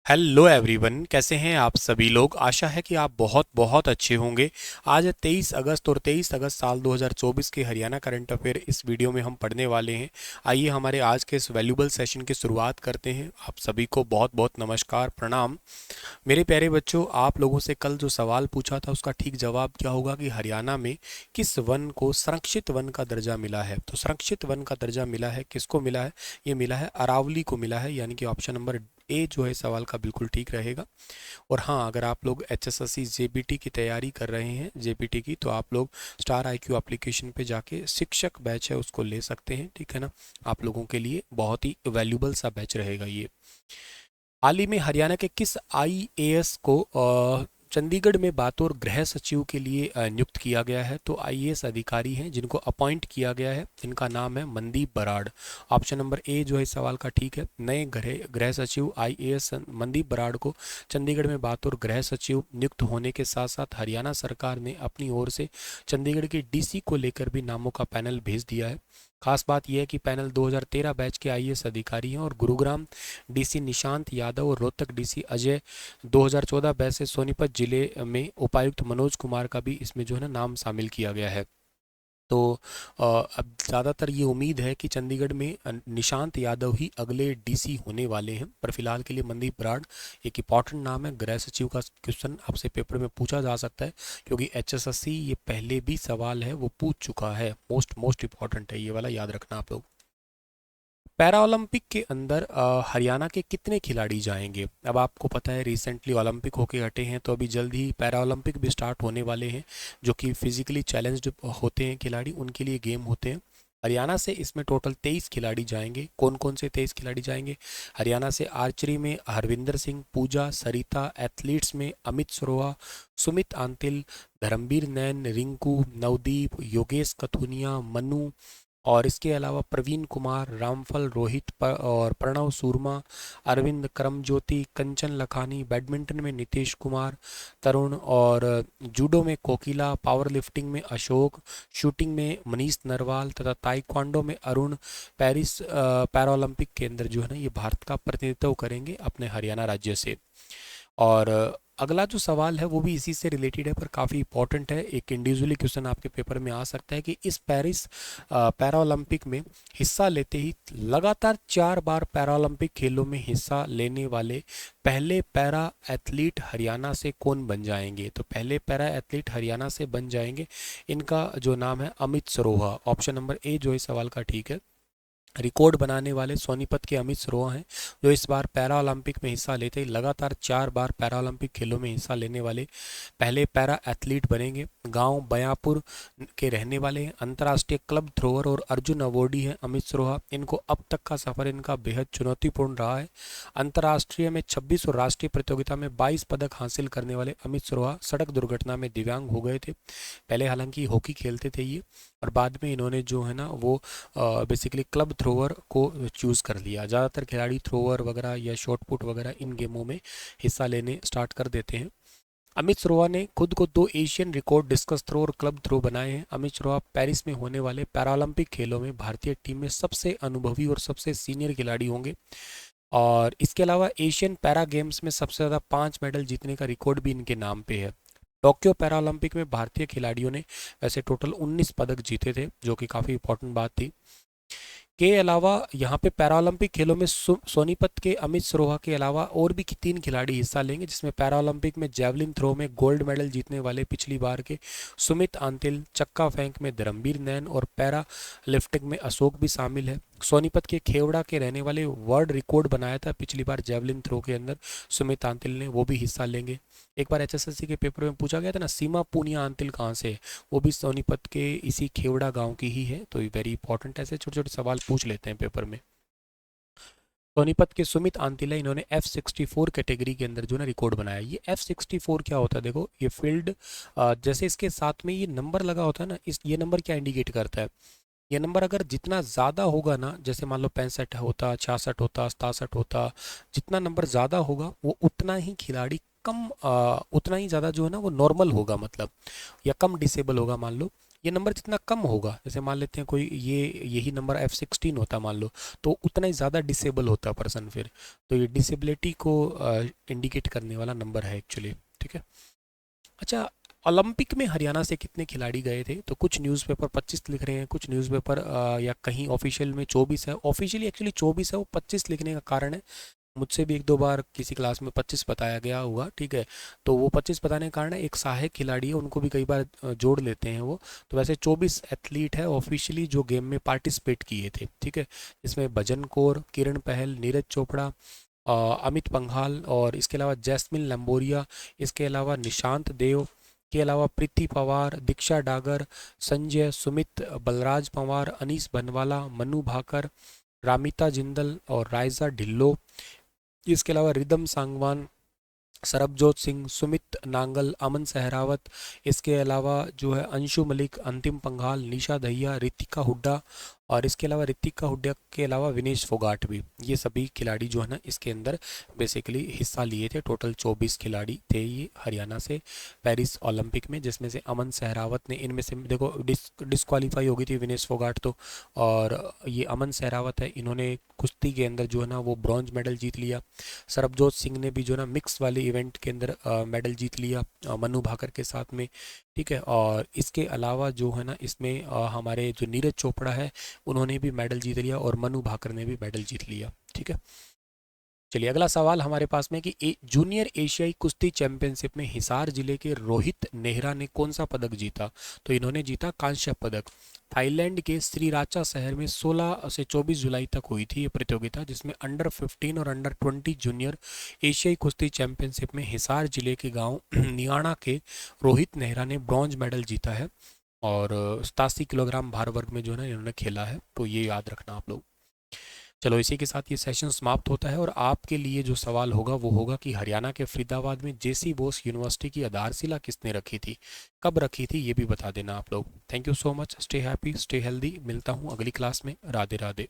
Hello everyone, कैसे हैं आप सभी लोग। आशा है कि आप बहुत बहुत अच्छे होंगे। आज है 23 अगस्त और 23 अगस्त साल 2024 के हरियाणा करंट अफेयर इस वीडियो में हम पढ़ने वाले हैं। आइए हमारे आज के इस वैल्यूबल सेशन की शुरुआत करते हैं। आप सभी को बहुत बहुत नमस्कार, प्रणाम। मेरे प्यारे बच्चों, आप लोगों से कल जो सवाल पूछा था उसका ठीक जवाब क्या होगा कि हरियाणा में किस वन को संरक्षित वन का दर्जा मिला है। तो संरक्षित वन का दर्जा मिला है, किसको मिला है? ये मिला है अरावली को मिला है, यानी कि ऑप्शन नंबर ए जो है सवाल का बिल्कुल ठीक रहेगा। और हाँ, अगर आप लोग एचएसएससी जेबीटी की तैयारी कर रहे हैं जेबीटी की, तो आप लोग स्टार आईक्यू एप्लीकेशन पे जाके शिक्षक बैच है उसको ले सकते हैं, ठीक है ना। आप लोगों के लिए बहुत ही वैल्यूबल सा बैच रहेगा ये। हाल ही में हरियाणा के किस आईएएस को चंडीगढ़ में बतौर गृह सचिव के लिए नियुक्त किया गया है? तो आईएएस अधिकारी हैं जिनको अपॉइंट किया गया है, इनका नाम है Mandeep Brar. Option number A जो है इस सवाल का ठीक है। नए गृह सचिव आईएएस मनदीप बराड़ को चंडीगढ़ में बतौर गृह सचिव नियुक्त होने के साथ साथ हरियाणा सरकार ने अपनी ओर से चंडीगढ़ के डीसी को लेकर भी नामों का पैनल भेज दिया है। खास बात यह है कि पैनल 2013 बैच के आईएएस अधिकारी हैं और गुरुग्राम डीसी निशांत यादव और रोहतक डीसी अजय 2014 बैच से सोनीपत जिले में उपायुक्त मनोज कुमार का भी इसमें जो है ना नाम शामिल किया गया है। तो अब ज़्यादातर ये उम्मीद है कि चंडीगढ़ में निशांत यादव ही अगले डीसी होने वाले हैं, पर फिलहाल के लिए मनदीप बराड़ एक इंपॉर्टेंट नाम है। गृह सचिव का क्वेश्चन आपसे पेपर में पूछा जा सकता है, क्योंकि एचएसएससी ये पहले भी सवाल है वो पूछ चुका है। मोस्ट इंपॉर्टेंट है ये वाला, याद रखना आप लोग। पैरा ओलंपिक के अंदर हरियाणा के कितने खिलाड़ी जाएंगे? अब आपको पता है रिसेंटली ओलंपिक होके हटे हैं, तो अभी जल्द ही पैरा ओलंपिक भी स्टार्ट होने वाले हैं, जो कि फिजिकली चैलेंज्ड होते हैं खिलाड़ी, उनके लिए गेम होते हैं। हरियाणा से इसमें टोटल 23 खिलाड़ी जाएंगे। कौन कौन से 23 खिलाड़ी जाएंगे? हरियाणा से आर्चरी में हरविंदर सिंह, पूजा, सरिता। एथलीट्स में अमित सरोहा, सुमित आंतिल, धर्मवीर नैन, रिंकू, नवदीप, योगेश कथुनिया, मनु, और इसके अलावा प्रवीण कुमार, रामफल, रोहित और प्रणव सूरमा, अरविंद करमज्योति, कंचन लखानी। बैडमिंटन में नीतीश कुमार, तरुण, और जूडो में कोकिला, पावर लिफ्टिंग में अशोक, शूटिंग में मनीष नरवाल तथा ताइक्वांडो में अरुण पेरिस पैरालंपिक के अंदर जो है ना ये भारत का प्रतिनिधित्व करेंगे अपने हरियाणा राज्य से। और अगला जो सवाल है वो भी इसी से रिलेटेड है, पर काफ़ी इंपॉर्टेंट है। एक इंडिविजुअली क्वेश्चन आपके पेपर में आ सकता है कि इस पेरिस पैरा ओलंपिक में हिस्सा लेते ही लगातार 4 बार पैरा ओलंपिक खेलों में हिस्सा लेने वाले पहले पैरा एथलीट हरियाणा से कौन बन जाएंगे? तो पहले पैरा एथलीट हरियाणा से बन जाएंगे, इनका जो नाम है Amit Saroha. Option number A जो इस सवाल का ठीक है। रिकॉर्ड बनाने वाले सोनीपत के अमित सरोहा हैं, जो इस बार पैरा ओलंपिक में हिस्सा लेते ही लगातार 4 बार पैरा ओलंपिक खेलों में हिस्सा लेने वाले पहले पैरा एथलीट बनेंगे। गांव बयापुर के रहने वाले हैं, अंतर्राष्ट्रीय क्लब थ्रोअर और अर्जुन अवॉर्डी हैं अमित सरोहा। इनको अब तक का सफर इनका बेहद चुनौतीपूर्ण रहा है। अंतर्राष्ट्रीय में 26 और राष्ट्रीय प्रतियोगिता में 22 पदक हासिल करने वाले अमित सरोहा सड़क दुर्घटना में दिव्यांग हो गए थे। पहले हालांकि हॉकी खेलते थे ये, और बाद में इन्होंने जो है ना वो बेसिकली क्लब थ्रोअर को चूज़ कर लिया। ज़्यादातर खिलाड़ी थ्रोअर वगैरह या शॉट पुट वगैरह इन गेमों में हिस्सा लेने स्टार्ट कर देते हैं। अमित सरोहा ने खुद को 2 एशियन रिकॉर्ड डिस्कस थ्रो और क्लब थ्रो बनाए हैं। अमित सरोहा पेरिस में होने वाले पैरालंपिक खेलों में भारतीय टीम में सबसे अनुभवी और सबसे सीनियर खिलाड़ी होंगे। और इसके अलावा एशियन पैरा गेम्स में सबसे ज़्यादा 5 मेडल जीतने का रिकॉर्ड भी इनके नाम पे है। टोक्यो पैरालंपिक में भारतीय खिलाड़ियों ने वैसे टोटल 19 पदक जीते थे, जो कि काफ़ी इंपॉर्टेंट बात थी। के अलावा यहाँ पे पैरालंपिक खेलों में सोनीपत के अमित सरोहा के अलावा और भी 3 खिलाड़ी हिस्सा लेंगे, जिसमें पैरालंपिक में जैवलिन थ्रो में गोल्ड मेडल जीतने वाले पिछली बार के सुमित आंतिल, चक्का फेंक में धर्मवीर नैन और पैरा लिफ्टिंग में अशोक भी शामिल है। सोनीपत के खेवड़ा के रहने वाले वर्ल्ड रिकॉर्ड बनाया था पिछली बार जैवलिन थ्रो के अंदर सुमित आंतिल ने, वो भी हिस्सा लेंगे। एक बार एचएसएससी के पेपर में पूछा गया था ना, सीमा पूनिया आंतिल कहाँ से है? वो भी सोनीपत के इसी खेवड़ा गांव की ही है। तो ये वेरी इंपॉर्टेंट, ऐसे छोटे छोटे सवाल पूछ लेते हैं पेपर में। सोनीपत के सुमित आंतिला, इन्होंने F64 कैटेगरी के अंदर जो ना रिकॉर्ड बनाया। ये F64 क्या होता है? देखो ये फील्ड, जैसे इसके साथ में ये नंबर लगा होता है ना, इस ये नंबर क्या इंडिकेट करता है? ये नंबर अगर जितना ज़्यादा होगा ना, जैसे मान लो 65 होता, 66 होता, 67 होता, जितना नंबर ज़्यादा होगा वो उतना ही खिलाड़ी कम उतना ही ज़्यादा जो है ना वो नॉर्मल होगा, मतलब या कम डिसेबल होगा मान लो। ये नंबर जितना कम होगा, जैसे मान लेते हैं कोई ये यही नंबर F16 होता मान लो, तो उतना ही ज़्यादा डिसेबल होता पर्सन फिर। तो ये डिसेबिलिटी को इंडिकेट करने वाला नंबर है एक्चुअली, ठीक है। अच्छा, ओलंपिक में हरियाणा से कितने खिलाड़ी गए थे? तो कुछ न्यूज़पेपर 25 लिख रहे हैं, कुछ न्यूज़पेपर या कहीं ऑफिशियल में 24 है। ऑफिशियली एक्चुअली 24 है, वो 25 लिखने का कारण है, मुझसे भी एक दो बार किसी क्लास में 25 बताया गया हुआ, ठीक है। तो वो 25 बताने का कारण है, एक सहायक खिलाड़ी है, उनको भी कई बार जोड़ लेते हैं वो। तो वैसे 24 एथलीट है ऑफिशियली जो गेम में पार्टिसिपेट किए थे, ठीक है। इसमें भजन कौर, किरण पहल, नीरज चोपड़ा, अमित पंघाल, और इसके अलावा जैस्मिन लंबोरिया, इसके अलावा निशांत देव के अलावा प्रीति पवार, दीक्षा डागर, संजय, सुमित, बलराज पंवार, अनीस बनवाला, मनु भाकर, रामिता जिंदल और राइजा ढिल्लो, इसके अलावा रिदम सांगवान, सरबजोत सिंह, सुमित नांगल, अमन सहरावत, इसके अलावा जो है अंशु मलिक, अंतिम पंघाल, निशा दहिया, रितिका हुड्डा, और इसके अलावा रितिका हुड्डा के अलावा विनेश फोगाट भी, ये सभी खिलाड़ी जो है ना इसके अंदर बेसिकली हिस्सा लिए थे। टोटल 24 खिलाड़ी थे ये हरियाणा से पेरिस ओलंपिक में, जिसमें से अमन सहरावत ने, इनमें से देखो डिस्क्वालीफाई हो गई थी विनेश फोगाट तो, और ये अमन सहरावत है, इन्होंने कुश्ती के अंदर जो है ना वो ब्रॉन्ज मेडल जीत लिया। सरबजोत सिंह ने भी जो है ना मिक्स वाले इवेंट के अंदर मेडल जीत लिया मनु भाकर के साथ में, ठीक है। और इसके अलावा जो है ना इसमें हमारे जो नीरज चोपड़ा है उन्होंने भी मेडल जीत लिया, और मनु भाकर ने भी मेडल जीत लिया, ठीक है। चलिए अगला सवाल हमारे पास में कि जूनियर एशियाई कुश्ती चैंपियनशिप में हिसार जिले के रोहित नेहरा ने कौन सा पदक जीता? तो इन्होंने जीता कांस्य पदक। थाईलैंड के श्रीराचा शहर में 16 से 24 जुलाई तक हुई थी ये प्रतियोगिता, जिसमें अंडर 15 और अंडर 20 जूनियर एशियाई कुश्ती चैंपियनशिप में हिसार जिले के गांव नियाणा के रोहित नेहरा ने ब्रॉन्ज मेडल जीता है, और 87 किलोग्राम भार वर्ग में जो है ना इन्होंने खेला है, तो ये याद रखना आप लोग। चलो इसी के साथ ये सेशन समाप्त होता है, और आपके लिए जो सवाल होगा वो होगा कि हरियाणा के फरीदाबाद में जेसी बोस यूनिवर्सिटी की आधारशिला किसने रखी थी, कब रखी थी, ये भी बता देना आप लोग। Thank you so much, stay happy, stay healthy, मिलता हूँ अगली क्लास में। राधे राधे।